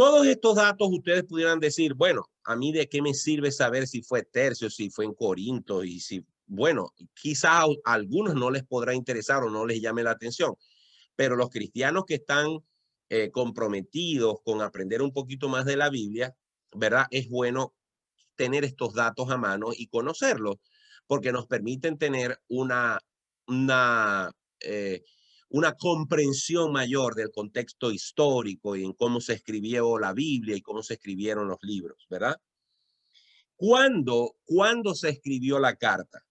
Todos estos datos ustedes pudieran decir, bueno, a mí de qué me sirve saber si fue Tercio, si fue en Corinto y si, bueno, quizás a algunos no les podrá interesar o no les llame la atención, pero los cristianos que están comprometidos con aprender un poquito más de la Biblia, ¿verdad? Es bueno tener estos datos a mano y conocerlos, porque nos permiten tener una, eh, una comprensión mayor del contexto histórico y en cómo se escribió la Biblia y cómo se escribieron los libros, ¿verdad? ¿Cuándo se escribió la carta?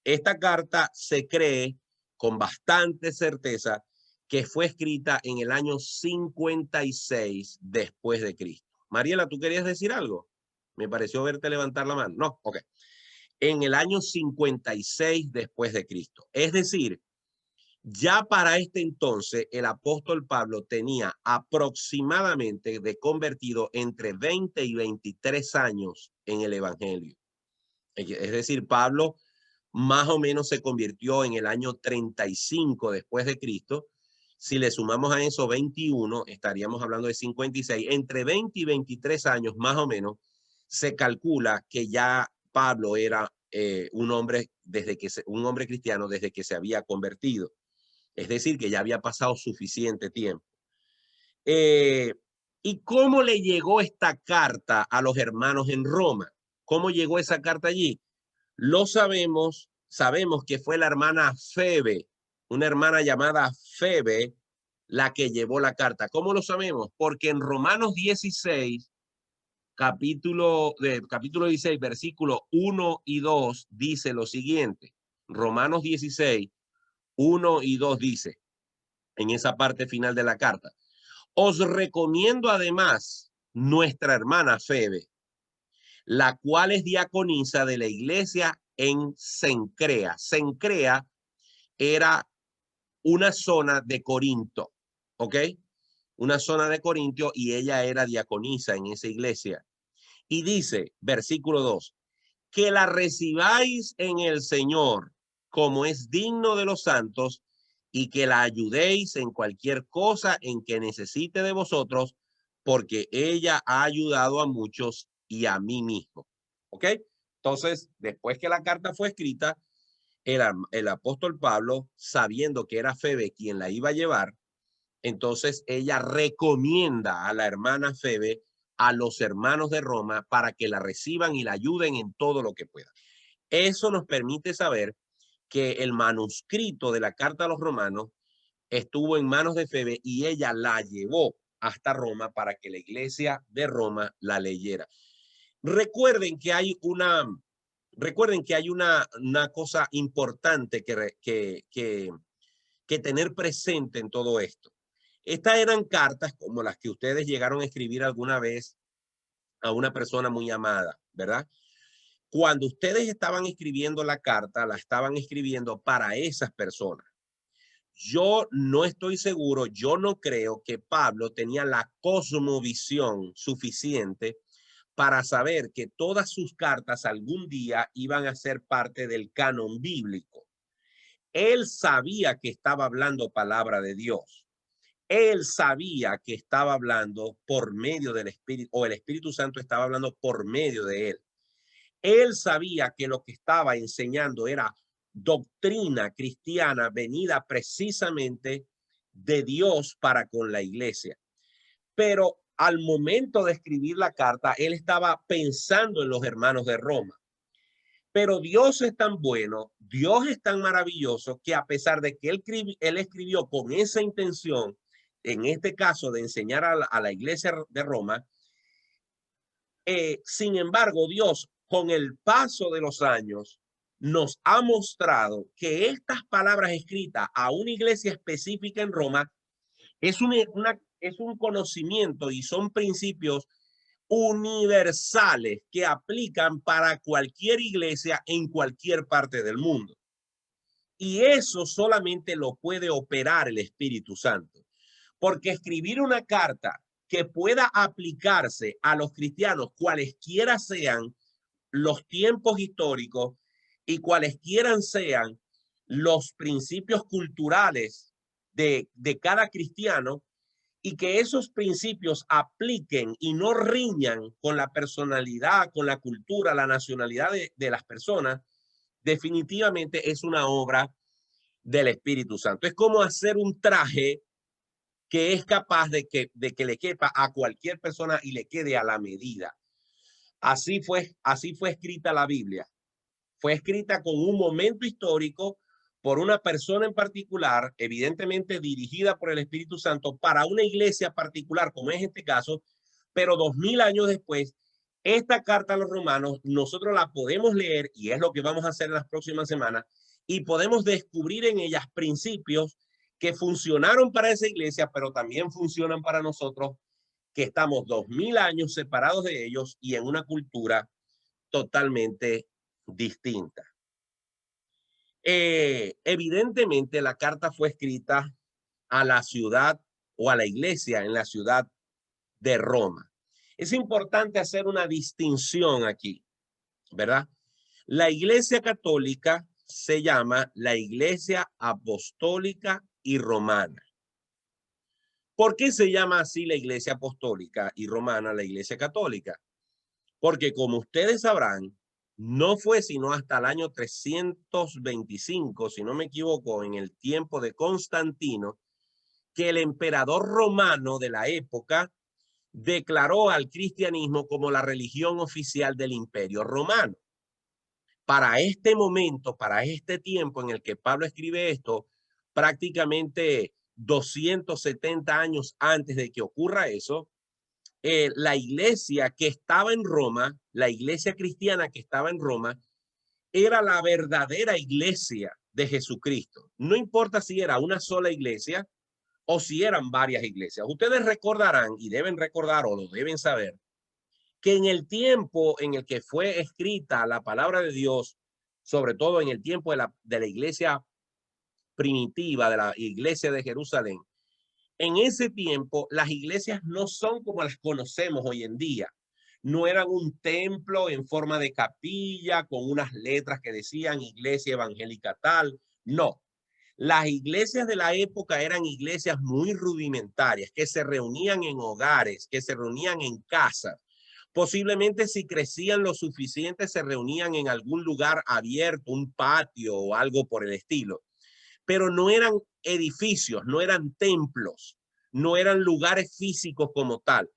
Esta carta se cree con bastante certeza que fue escrita en el año 56 después de Cristo. Mariela, ¿tú querías decir algo? Me pareció verte levantar la mano. No, ok. En el año 56 después de Cristo. Es decir, ya para este entonces el apóstol Pablo tenía aproximadamente de convertido entre 20 y 23 años en el evangelio. Es decir, Pablo más o menos se convirtió en el año 35 después de Cristo. Si le sumamos a eso 21, estaríamos hablando de 56. Entre 20 y 23 años más o menos se calcula que ya Pablo era un hombre un hombre cristiano desde que se había convertido. Es decir, que ya había pasado suficiente tiempo. ¿Y cómo le llegó esta carta a los hermanos en Roma? ¿Cómo llegó esa carta allí? Lo sabemos que fue la hermana Febe, una hermana llamada Febe, la que llevó la carta. ¿Cómo lo sabemos? Porque en Romanos 16, capítulo 16, versículo 1 y 2, dice lo siguiente. Romanos 16, 1 y 2 dice, en esa parte final de la carta, os recomiendo además nuestra hermana Febe, la cual es diaconisa de la iglesia en Cencrea. Cencrea era una zona de Corinto, ¿ok? Una zona de Corinto y ella era diaconisa en esa iglesia. Y dice, versículo 2, que la recibáis en el Señor como es digno de los santos y que la ayudéis en cualquier cosa en que necesite de vosotros, porque ella ha ayudado a muchos y a mí mismo. ¿Ok? Entonces, después que la carta fue escrita, el apóstol Pablo, sabiendo que era Febe quien la iba a llevar, entonces ella recomienda a la hermana Febe a los hermanos de Roma para que la reciban y la ayuden en todo lo que puedan. Eso nos permite saber que el manuscrito de la carta a los romanos estuvo en manos de Febe y ella la llevó hasta Roma para que la iglesia de Roma la leyera. Recuerden que hay una cosa importante que tener presente en todo esto. Estas eran cartas como las que ustedes llegaron a escribir alguna vez a una persona muy amada, ¿verdad? Cuando ustedes estaban escribiendo la carta, la estaban escribiendo para esas personas. Yo no estoy seguro, yo no creo que Pablo tenía la cosmovisión suficiente para saber que todas sus cartas algún día iban a ser parte del canon bíblico. Él sabía que estaba hablando palabra de Dios. Él sabía que estaba hablando por medio del Espíritu, o el Espíritu Santo estaba hablando por medio de él. Él sabía que lo que estaba enseñando era doctrina cristiana venida precisamente de Dios para con la iglesia. Pero al momento de escribir la carta, él estaba pensando en los hermanos de Roma. Pero Dios es tan bueno, Dios es tan maravilloso, que a pesar de que él escribió con esa intención, en este caso de enseñar a la iglesia de Roma, sin embargo, Dios, con el paso de los años, nos ha mostrado que estas palabras escritas a una iglesia específica en Roma es un conocimiento y son principios universales que aplican para cualquier iglesia en cualquier parte del mundo. Y eso solamente lo puede operar el Espíritu Santo. Porque escribir una carta que pueda aplicarse a los cristianos, cualesquiera sean los tiempos históricos y cualesquiera sean los principios culturales de cada cristiano, y que esos principios apliquen y no riñan con la personalidad, con la cultura, la nacionalidad de las personas, definitivamente es una obra del Espíritu Santo. Es como hacer un traje que es capaz de que le quepa a cualquier persona y le quede a la medida. Así fue escrita la Biblia. Fue escrita con un momento histórico por una persona en particular, evidentemente dirigida por el Espíritu Santo para una iglesia particular, como es este caso, pero 2000 años después, esta carta a los romanos, nosotros la podemos leer y es lo que vamos a hacer en las próximas semanas y podemos descubrir en ellas principios que funcionaron para esa iglesia, pero también funcionan para nosotros que estamos 2000 años separados de ellos y en una cultura totalmente distinta. Evidentemente la carta fue escrita a la ciudad o a la iglesia en la ciudad de Roma. Es importante hacer una distinción aquí, ¿verdad? La iglesia católica se llama la iglesia apostólica y romana. ¿Por qué se llama así la iglesia apostólica y romana la iglesia católica? Porque como ustedes sabrán, no fue sino hasta el año 325, si no me equivoco, en el tiempo de Constantino, que el emperador romano de la época declaró al cristianismo como la religión oficial del imperio romano. Para este momento, para este tiempo en el que Pablo escribe esto, prácticamente 270 años antes de que ocurra eso, la iglesia que estaba en Roma, la iglesia cristiana que estaba en Roma, era la verdadera iglesia de Jesucristo. No importa si era una sola iglesia o si eran varias iglesias. Ustedes recordarán y deben recordar o lo deben saber que en el tiempo en el que fue escrita la palabra de Dios, sobre todo en el tiempo de la iglesia primitiva, de la iglesia de Jerusalén, en ese tiempo las iglesias no son como las conocemos hoy en día. No eran un templo en forma de capilla con unas letras que decían iglesia evangélica tal. No. Las iglesias de la época eran iglesias muy rudimentarias, que se reunían en hogares, que se reunían en casas. Posiblemente si crecían lo suficiente, se reunían en algún lugar abierto, un patio o algo por el estilo. Pero no eran edificios, no eran templos, no eran lugares físicos como tal.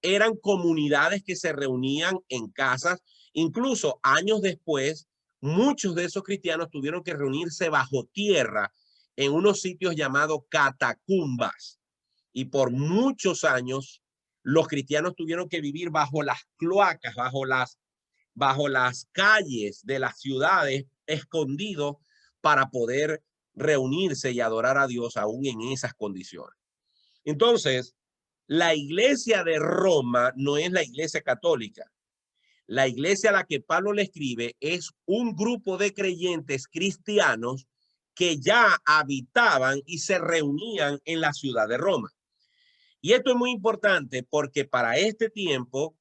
Eran comunidades que se reunían en casas. Incluso años después, muchos de esos cristianos tuvieron que reunirse bajo tierra en unos sitios llamados catacumbas. Y por muchos años, los cristianos tuvieron que vivir bajo las cloacas, bajo las calles de las ciudades, escondidos para poder reunirse y adorar a Dios aún en esas condiciones. Entonces, la iglesia de Roma no es la iglesia católica. La iglesia a la que Pablo le escribe es un grupo de creyentes cristianos que ya habitaban y se reunían en la ciudad de Roma. Y esto es muy importante porque para este tiempo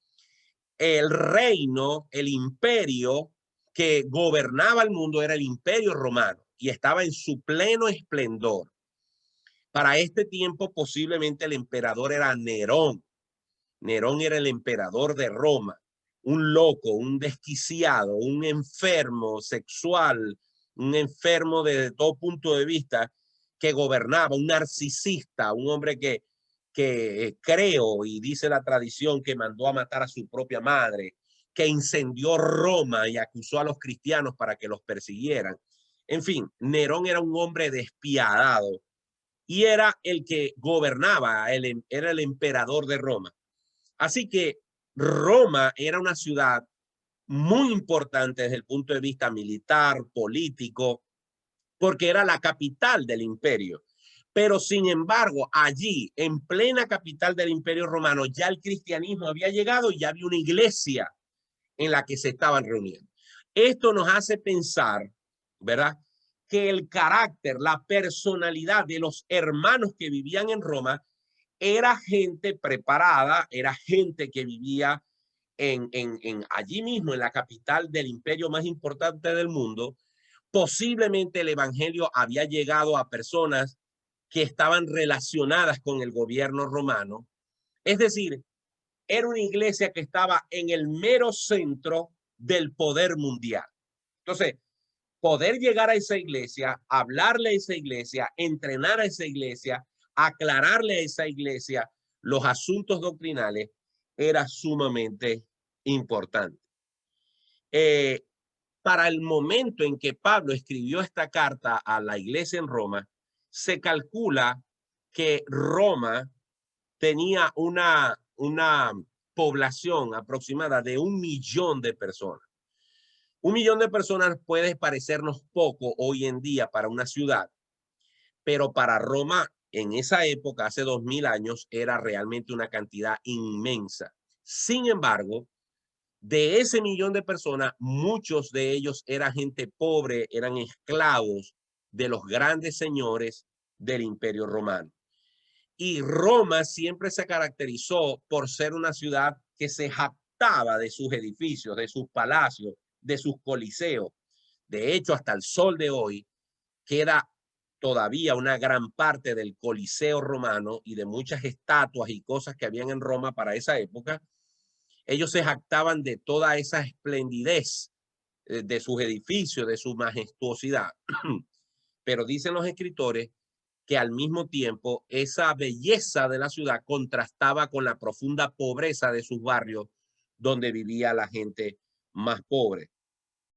el reino, el imperio que gobernaba el mundo era el imperio romano y estaba en su pleno esplendor. Para este tiempo posiblemente el emperador era Nerón. Nerón era el emperador de Roma, un loco, un desquiciado, un enfermo sexual, un enfermo desde todo punto de vista que gobernaba, un narcisista, un hombre que creo y dice la tradición que mandó a matar a su propia madre, que incendió Roma y acusó a los cristianos para que los persiguieran. En fin, Nerón era un hombre despiadado y era el que gobernaba, era el emperador de Roma. Así que Roma era una ciudad muy importante desde el punto de vista militar, político, porque era la capital del imperio. Pero sin embargo, allí, en plena capital del imperio romano, ya el cristianismo había llegado y ya había una iglesia en la que se estaban reuniendo. Esto nos hace pensar, ¿verdad?, que el carácter, la personalidad de los hermanos que vivían en Roma era gente preparada, era gente que vivía allí mismo, en la capital del imperio más importante del mundo. Posiblemente el evangelio había llegado a personas que estaban relacionadas con el gobierno romano. Es decir, era una iglesia que estaba en el mero centro del poder mundial. Entonces, poder llegar a esa iglesia, hablarle a esa iglesia, entrenar a esa iglesia, aclararle a esa iglesia los asuntos doctrinales, era sumamente importante. Para el momento en que Pablo escribió esta carta a la iglesia en Roma, se calcula que Roma tenía una población aproximada de 1 millón de personas. 1 millón de personas puede parecernos poco hoy en día para una ciudad, pero para Roma en esa época, hace 2000 años, era realmente una cantidad inmensa. Sin embargo, de ese 1 millón de personas, muchos de ellos eran gente pobre, eran esclavos de los grandes señores del Imperio Romano. Y Roma siempre se caracterizó por ser una ciudad que se jactaba de sus edificios, de sus palacios, de sus coliseos. De hecho, hasta el sol de hoy queda todavía una gran parte del Coliseo romano y de muchas estatuas y cosas que habían en Roma para esa época. Ellos se jactaban de toda esa esplendidez de sus edificios, de su majestuosidad. Pero dicen los escritores que al mismo tiempo esa belleza de la ciudad contrastaba con la profunda pobreza de sus barrios donde vivía la gente más pobre.